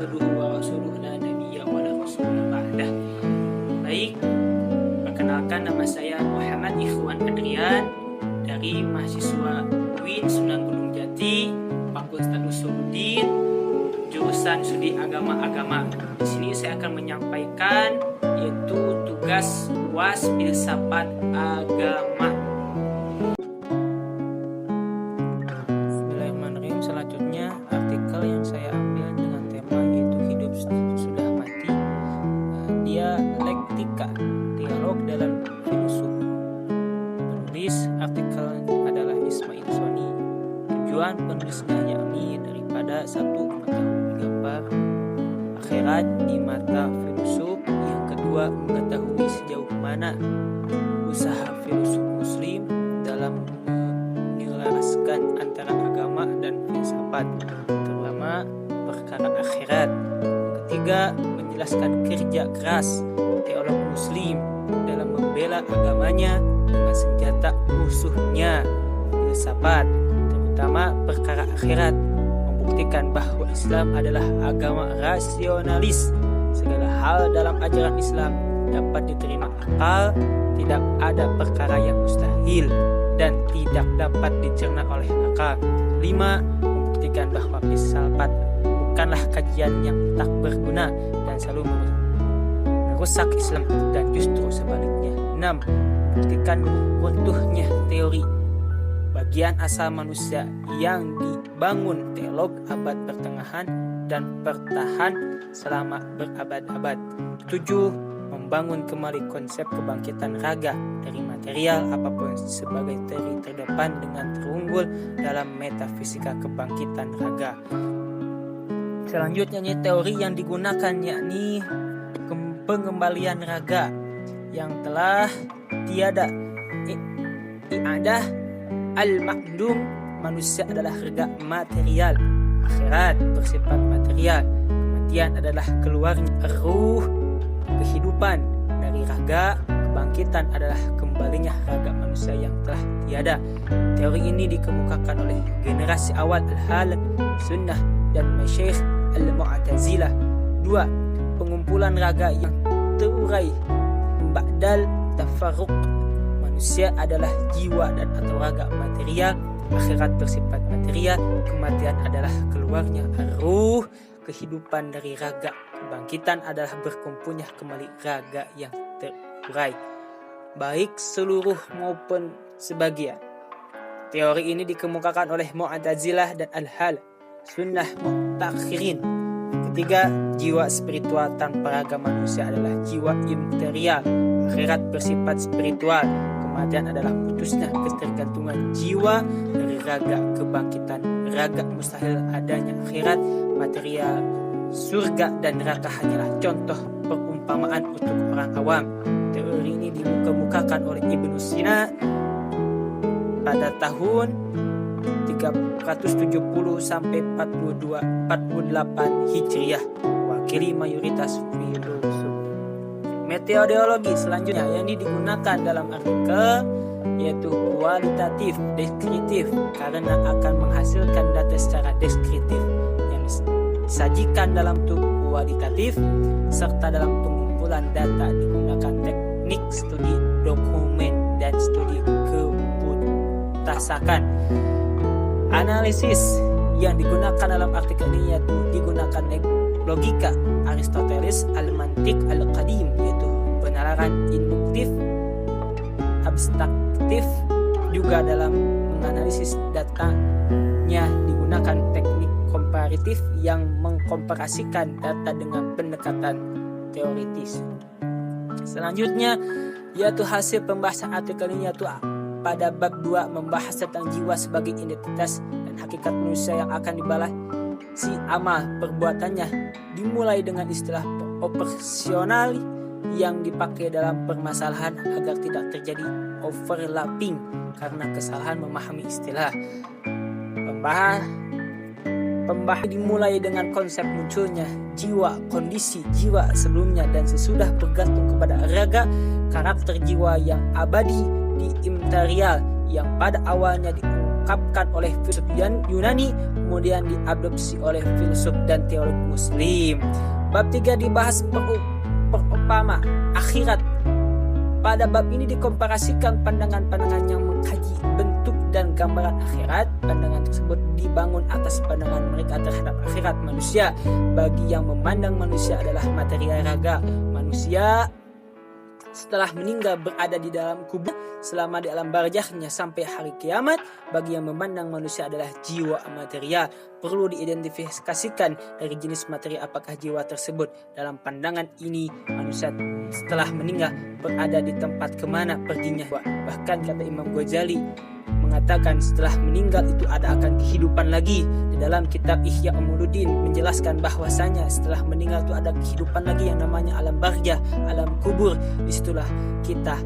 abduhu wa rasuluhu la nabiyya wa la rasula ba'dah. Baik, perkenalkan nama saya Muhammad Ikhwan Adrian dari mahasiswa UIN Sunan Gunung Jati, Fakultas Usuluddin, jurusan Studi Agama. Di sini saya akan menyampaikan yaitu tugas UAS Filsafat Agama. Bismillahirrahmanirrahim. Selanjutnya artikel yang saya ambil dengan tema yaitu hidup sudah mati. Dialektika, dialog dalam filosof. Penulis artikel adalah Ismail Soni. Tujuan penulisnya yakni daripada satu mengetahui gambar akhirat di mata filosof, yang kedua mengetahui sejauh mana usaha filosof muslim dalam menyelaraskan antara agama dan filsafat, terutama perkara akhirat. Ketiga, menjelaskan kerja keras teolog muslim dalam membela agamanya dengan senjata musuhnya filsafat, terutama perkara akhirat, membuktikan bahwa Islam adalah agama rasionalis. Segala hal dalam ajaran Islam dapat diterima akal, tidak ada perkara yang mustahil dan tidak dapat dicerna oleh akal. 5. Membuktikan bahwa filsafat bukanlah kajian yang tak berguna dan selalu merusak Islam, dan justru sebaliknya. 6. Membuktikan runtuhnya teori bagian asal manusia yang dibangun teolog abad pertengahan dan bertahan selama berabad-abad. 7. Membangun kembali konsep kebangkitan raga dari material apapun sebagai teori terdepan dengan terunggul dalam metafisika kebangkitan raga. Selanjutnya teori yang digunakan yakni pengembalian raga yang telah tiada. I'adah al-ma'dum, manusia adalah raga material, akhirat bersifat material, kematian adalah keluarnya ruh, kehidupan dari raga, kebangkitan adalah kembalinya raga manusia yang telah tiada. Teori ini dikemukakan oleh generasi awal al-Halad Sunnah dan Masyaikh al-Mu'tazilah. 2. Pengumpulan raga yang terurai ba'dal tafarruq, manusia adalah jiwa dan atau raga material, akhirat bersifat material, kematian adalah keluarnya ruh, kehidupan dari raga, kebangkitan adalah berkumpulnya kembali raga yang terurai, baik seluruh maupun sebagian. Teori ini dikemukakan oleh Mu'tazilah dan Al-Hal Sunnah Mu'takhirin. Ketiga, jiwa spiritual tanpa raga manusia adalah jiwa immaterial, akhirat bersifat spiritual, kematian adalah putusnya ketergantungan jiwa dari raga, kebangkitan raga mustahil adanya akhirat material. Surga dan neraka hanyalah contoh perumpamaan untuk orang awam. Teori ini dikemukakan oleh Ibnu Sina pada tahun 370 sampai 48 Hijriah, wakili mayoritas filosof. Metodologi selanjutnya yang digunakan dalam artikel yaitu kualitatif deskriptif, karena akan menghasilkan data secara deskriptif yang disajikan dalam bentuk kualitatif, serta dalam pengumpulan data digunakan teknik studi dokumen dan studi kebutasakan. Analisis yang digunakan dalam artikel ini yaitu digunakan logika Aristoteles, al-mantik al-qadim, yaitu penalaran induktif, abstraktif. Juga dalam menganalisis datanya digunakan teknik komparatif yang mengkomparasikan data dengan pendekatan teoritis. Selanjutnya yaitu hasil pembahasan artikel ini yaitu pada bab 2 membahas tentang jiwa sebagai identitas dan hakikat manusia yang akan dibalasi amal perbuatannya, dimulai dengan istilah operasional yang dipakai dalam permasalahan agar tidak terjadi overlapping karena kesalahan memahami istilah. Pembahasan dimulai dengan konsep munculnya jiwa, kondisi jiwa sebelumnya dan sesudah bergantung kepada raga, karakter jiwa yang abadi di immaterial yang pada awalnya diungkapkan oleh filsuf Yunani kemudian diadopsi oleh filsuf dan teolog Muslim. Bab 3 dibahas perumpama akhirat. Pada bab ini dikomparasikan pandangan-pandangan yang mengkaji bentuk dan gambaran akhirat. Pandangan tersebut dibangun atas pandangan mereka terhadap akhirat manusia. Bagi yang memandang manusia adalah material raga, manusia setelah meninggal berada di dalam kubur selama di alam barzahnya sampai hari kiamat. Bagi yang memandang manusia adalah jiwa material. Perlu diidentifikasikan dari jenis materi apakah jiwa tersebut. Dalam pandangan ini manusia setelah meninggal berada di tempat kemana perginya. Bahkan kata Imam Ghazali mengatakan setelah meninggal itu ada akan kehidupan lagi. Di dalam kitab Ihya Ulumuddin menjelaskan bahwasanya setelah meninggal itu ada kehidupan lagi yang namanya alam barzah, alam kubur. Disitulah kita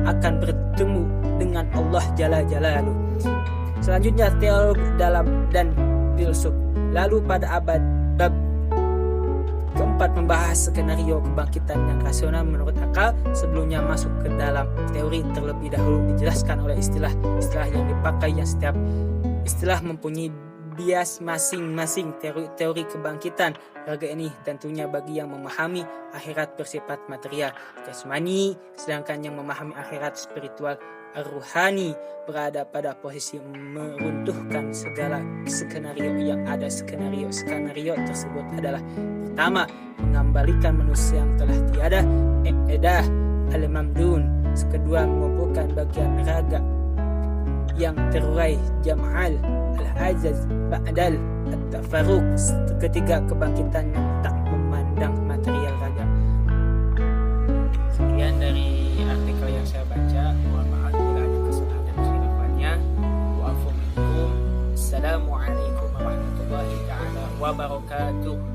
akan bertemu dengan Allah Jalla Jalaluhu. Selanjutnya teolog dalam dan filsuf. Lalu pada bab keempat membahas skenario kebangkitan yang rasional menurut akal. Sebelumnya masuk ke dalam teori, terlebih dahulu dijelaskan oleh istilah-istilah yang dipakai, yang setiap istilah mempunyai bias masing-masing. Teori kebangkitan raga ini tentunya bagi yang memahami akhirat bersifat material jasmani, sedangkan yang memahami akhirat spiritual ruhani berada pada posisi meruntuhkan segala skenario yang ada. Skenario tersebut adalah: pertama, mengembalikan manusia yang telah tiada, edah al-mamdun. Kedua, mengumpulkan bagian raga yang terurai, jam'al al-ajaz ba'dal at-tafarruq. Ketiga, kebangkitan yang tak memandang material raga. Sekian dari artikel yang saya baca. Mohon maaf bila ada kesalahan dan kehilafannya. Wa'afu minkum. Assalamualaikum warahmatullahi wabarakatuh.